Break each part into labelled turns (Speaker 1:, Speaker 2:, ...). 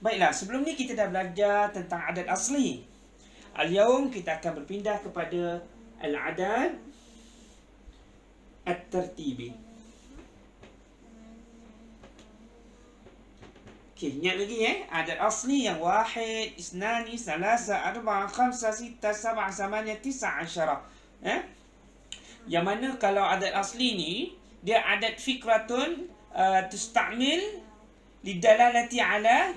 Speaker 1: Baiklah, sebelum ni kita dah belajar tentang adat asli. Al-yawm kita akan berpindah kepada al-adad at-tartibi. Okey, ingat lagi adat asli yang wahid, isnani, salasa, arba'a, khamsa, sitta, sab'a, samanya, tis'a, asyara. Yang mana kalau adat asli ni, dia adat fikratun tustamil lidalalati ala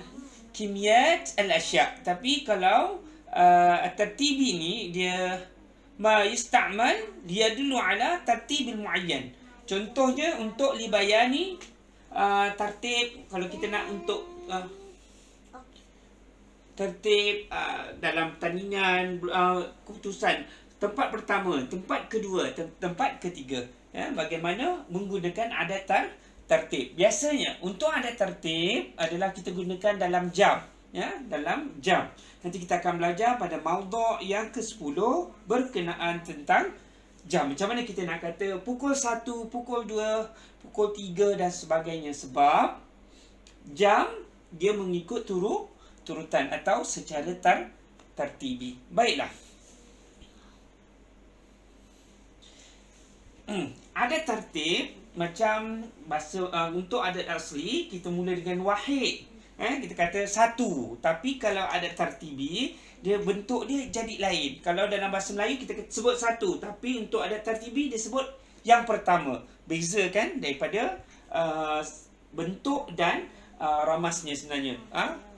Speaker 1: kimiyat al-asya'. Tapi kalau at-tartibi ni, dia ma yusta'mal dia dulu ala tartibil muayyan. Contohnya untuk libayani tertib, kalau kita nak untuk tertib dalam pertandingan keputusan tempat pertama, tempat kedua, tempat ketiga, bagaimana menggunakan adat tertib. Biasanya untuk adat tertib adalah kita gunakan dalam jam, dalam jam. Nanti kita akan belajar pada maudhu' yang ke-10 berkenaan tentang jam. Macam mana kita nak kata pukul 1, pukul 2, pukul 3 dan sebagainya. Sebab jam dia mengikut turutan atau secara tertibi. Baiklah. Adat tertib macam bahasa untuk adat asli kita mula dengan wahid. Kita kata satu. Tapi kalau adat tertibi, dia bentuk dia jadi lain. Kalau dalam bahasa Melayu kita sebut satu, tapi untuk adat tertibi dia sebut yang pertama. Beza kan daripada bentuk dan ramasnya sebenarnya,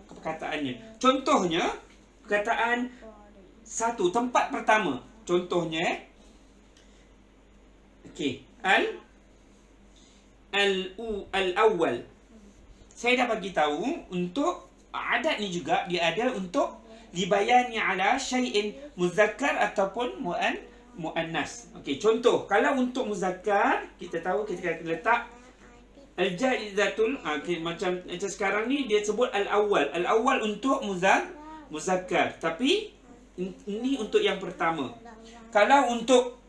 Speaker 1: perkataannya. Contohnya perkataan satu, tempat pertama. Contohnya al-awwal. Saya dah bagi tahu untuk adat ni juga dia ada untuk libayani ala syai'in muzakkar ataupun muannas. Okey, contoh kalau untuk muzakkar kita tahu kita letak al-jaizatul, macam sekarang ni dia sebut al-awwal. Al-awwal untuk muzakkar, tapi ini untuk yang pertama. Kalau untuk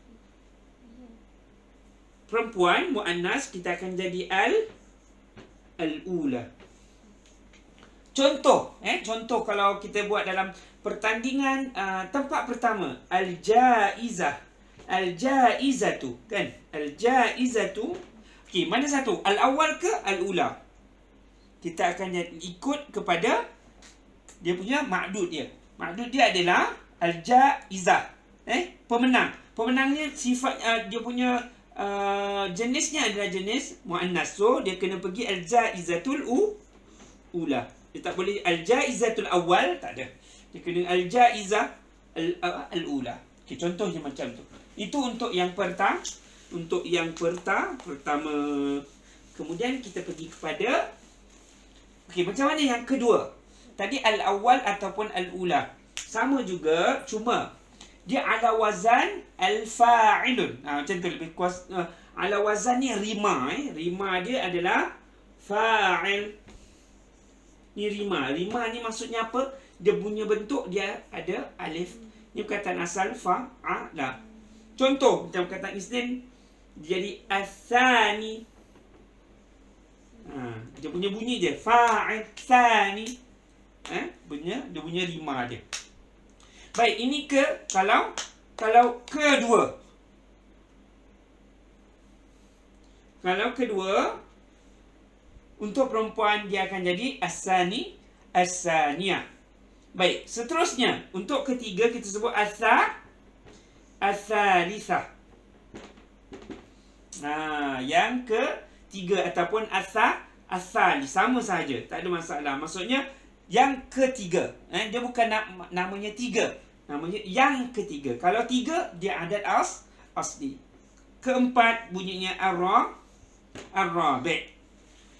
Speaker 1: perempuan muannas kita akan jadi al-ula. Contoh kalau kita buat dalam pertandingan tempat pertama, al-jaizah. Al-jaizatu, kan? Al-jaizatu. Okey, mana satu? Al-awwal ke al-ula? Kita akan ikut kepada dia punya ma'dud dia. Ma'dud dia adalah al-jaizah. Pemenang. Pemenangnya sifat dia punya jenisnya adalah jenis muannas. So dia kena pergi al-jaizatul ula. Dia tak boleh al-jaizatul awal, tak ada. Dia kena al-jaizah al-ula. Okey, contohnya macam tu. Itu untuk yang pertama. Kemudian kita pergi kepada macam mana yang kedua? Tadi al-awwal ataupun al-ula. Sama juga, cuma dia ala wazan al-fa'ilun. Macam tu lebih kuas. Ala wazan ni rima. Rima dia adalah fa'il. Ni rima. Rima ni maksudnya apa? Dia punya bentuk dia ada alif. Ni perkataan asal fa'ala. Contoh macam perkataan Isnin jadi as-sani. Dia punya bunyi dia fa'il sani. Dia punya rima dia. Baik, ini kalau kedua. Kalau kedua untuk perempuan dia akan jadi as-sani, as-saniyah. Baik, seterusnya untuk ketiga kita sebut as-salisah. Yang ketiga ataupun as-sali sama sahaja, tak ada masalah. Maksudnya yang ketiga. Dia bukan namanya tiga. Namanya yang ketiga. Kalau tiga, dia adat asli. Keempat, bunyinya ar-rabi'.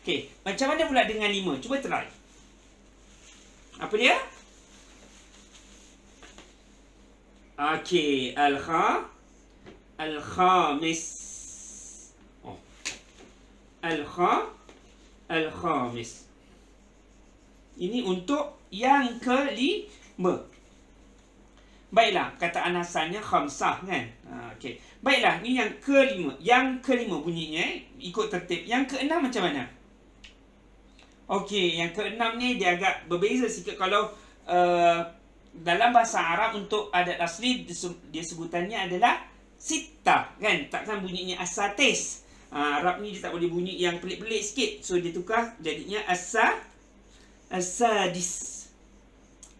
Speaker 1: Okey, macam mana pula dengan 5? Cuba try. Apa dia? Okey, al-khamis. Al-khamis. Ini untuk yang kelima. Baiklah, kataan asalnya khamsah, kan? Okey. Baiklah, ni yang kelima. Yang kelima bunyinya ikut tertib. Yang keenam macam mana? Okey, yang keenam ni dia agak berbeza sikit. Kalau dalam bahasa Arab untuk adat asli dia sebutannya adalah sittah, kan? Takkan bunyinya asatis. Arab ni dia tak boleh bunyi yang pelik-pelik sikit. So dia tukar jadinya as-sadis.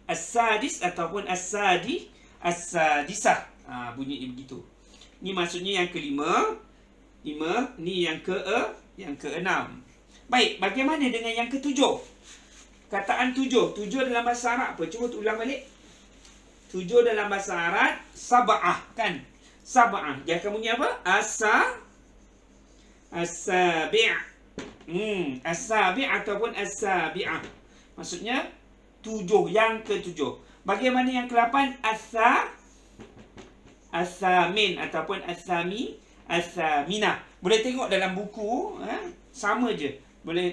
Speaker 1: As-sadis ataupun as-sadisah. Bunyi begitu. Ni maksudnya yang kelima. Ni yang keenam. Baik, bagaimana dengan yang ketujuh? Kataan tujuh. Tujuh dalam bahasa Arab apa? Cuba ulang balik. Tujuh dalam bahasa Arab sab'ah, kan? Sab'ah. Dia akan bunyi apa? As-sabi'. As-sabi' ataupun as-sabi'ah. Maksudnya tujuh, yang ketujuh. Bagaimana yang ke-8? As-samin ataupun as-saminah. Boleh tengok dalam buku, sama je. Boleh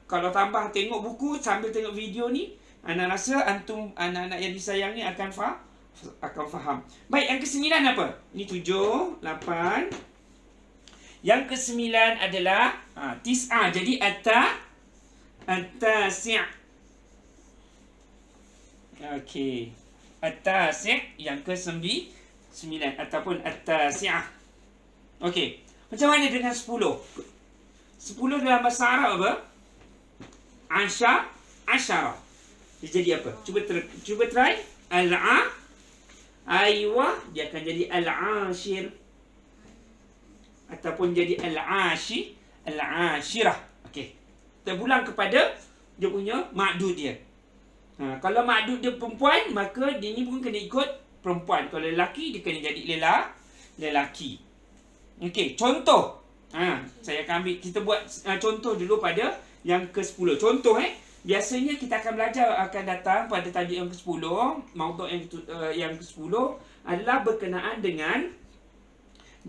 Speaker 1: kalau tambah tengok buku sambil tengok video ni, anak rasa antum anak-anak yang disayang ni akan faham. Baik, yang ke-9 apa? Ni 7, 8. Yang ke-9 adalah tis'ah. Jadi at-tasi'. Okey. At-tasi' yang ke-9 ataupun at-tasi'ah. Okey. Macam mana dengan 10? 10 dalam bahasa Arab apa? Asyara. Dia jadi apa? Cuba try. Aywa, dia akan jadi al-ashir ataupun jadi al-ashirah. Okey. Kita pulang kepada dia punya ma'dud dia. Kalau ma'dud dia perempuan, maka dia ni pun kena ikut perempuan. Kalau lelaki, dia kena jadi lelaki. Okey, contoh. Saya akan ambil, kita buat contoh dulu pada yang ke-10. Contoh biasanya kita akan belajar akan datang pada tajuk yang ke-10. Maudhu' yang ke-10 adalah berkenaan dengan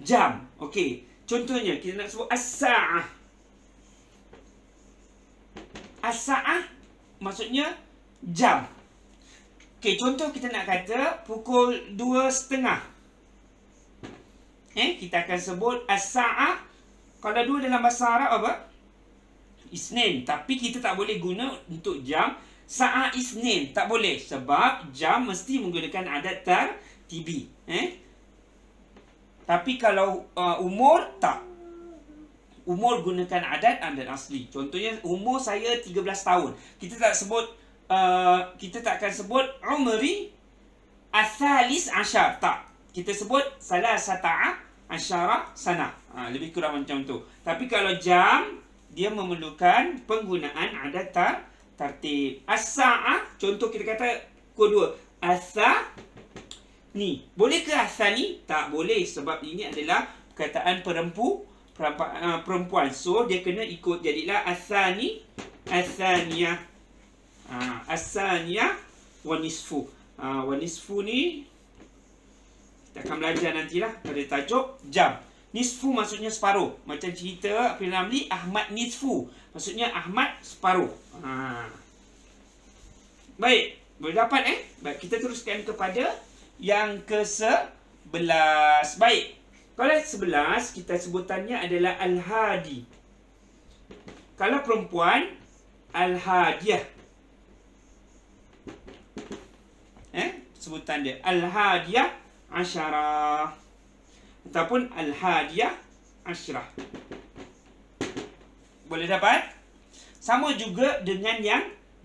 Speaker 1: jam. Okey, contohnya kita nak sebut as-sa'ah. As-sa'ah maksudnya jam. Okey, contoh kita nak kata pukul 2:30. Kita akan sebut as-sa'ah. Kalau 2 dalam bahasa Arab apa? Isnin. Tapi kita tak boleh guna untuk jam saat Isnin. Tak boleh. Sebab jam mesti menggunakan adat tartibi. Tapi kalau umur, tak. Umur gunakan adat asli. Contohnya umur saya 13 tahun. Kita tak akan sebut umri as-salis asyar. Tak. Kita sebut salasata asyara sana. Lebih kurang macam tu. Tapi kalau jam, dia memerlukan penggunaan adat tertib. As-sa'ah, contoh kita kata pukul 2. As-sa'ni. Boleh ke as-sa'ni? Tak boleh. Sebab ini adalah perkataan perempuan. So, dia kena ikut. Jadilah as-sa'ni, as-sa'niyah. As-sa'niyah wa nisfu. Wa nisfu ni kita akan belajar nantilah pada tajuk jam. Nisfu maksudnya separuh. Macam cerita P.Ramlee, Ahmad nisfu. Maksudnya Ahmad separuh. Baik, boleh dapat Baik, kita teruskan kepada yang ke-11. Baik, kalau 11 kita sebutannya adalah al-hadi. Kalau perempuan, al-hadiyah. Sebutan dia al-hadiyah asyarah ataupun al-hadiyah asyrah. Boleh dapat? Sama juga dengan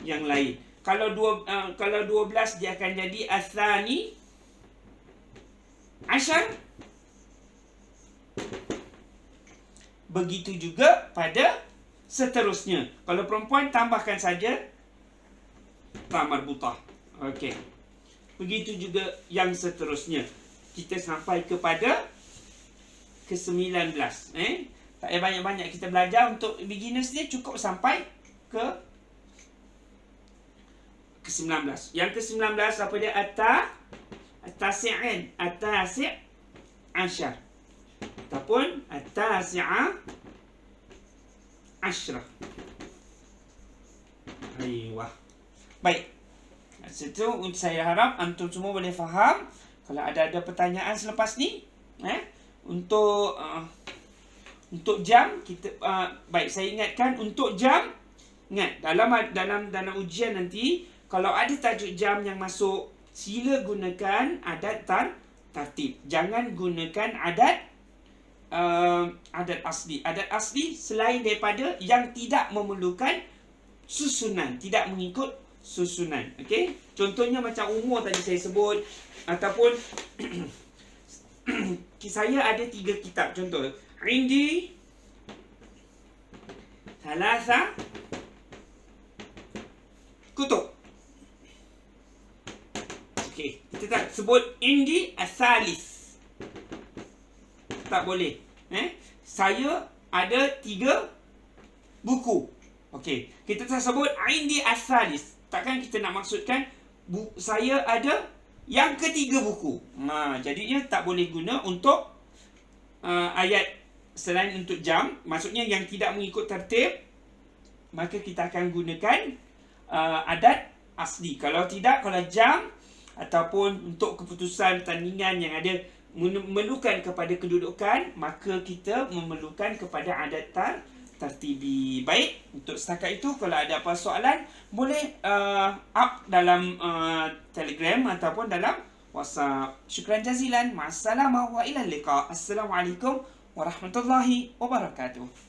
Speaker 1: yang lain. Kalau 12 dia akan jadi as-sani asyar. Begitu juga pada seterusnya. Kalau perempuan, tambahkan saja ta marbutah. Okey. Begitu juga yang seterusnya. Kita sampai kepada ke-19. Tak payah banyak-banyak kita belajar. Untuk beginners ni cukup sampai ke-19. Yang ke-19 apa dia? At-tasi'in. At-tasi' asyar. Ataupun at-tasi'a asyrah. Ayuh. Baik. Situ saya harap antum semua boleh faham. Kalau ada pertanyaan selepas ni, untuk jam kita baik, saya ingatkan untuk jam Ingat, dalam ujian nanti, kalau ada tajuk jam yang masuk, sila gunakan adat tartib. Jangan gunakan adat asli. Adat asli selain daripada yang tidak memerlukan susunan, tidak mengikut susunan. Okey? Contohnya macam umur tadi saya sebut, ataupun saya ada 3 kitab. Contoh, indi thalatha kutub. Okey, kita tak sebut indi as-salis. Tak boleh. Saya ada 3 buku. Okey, kita tak sebut indi as-salis. Takkan kita nak maksudkan saya ada yang ketiga buku. Jadinya tak boleh guna untuk ayat selain untuk jam. Maksudnya yang tidak mengikut tertib, maka kita akan gunakan adat asli. Kalau tidak, kalau jam ataupun untuk keputusan pertandingan yang ada memerlukan kepada kedudukan, maka kita memerlukan kepada adat tartibi. Baik, untuk setakat itu, kalau ada apa soalan, boleh up dalam Telegram ataupun dalam WhatsApp. Syukran jazilan. Ma'assalamah wa ilal liqa. Assalamualaikum warahmatullahi wabarakatuh.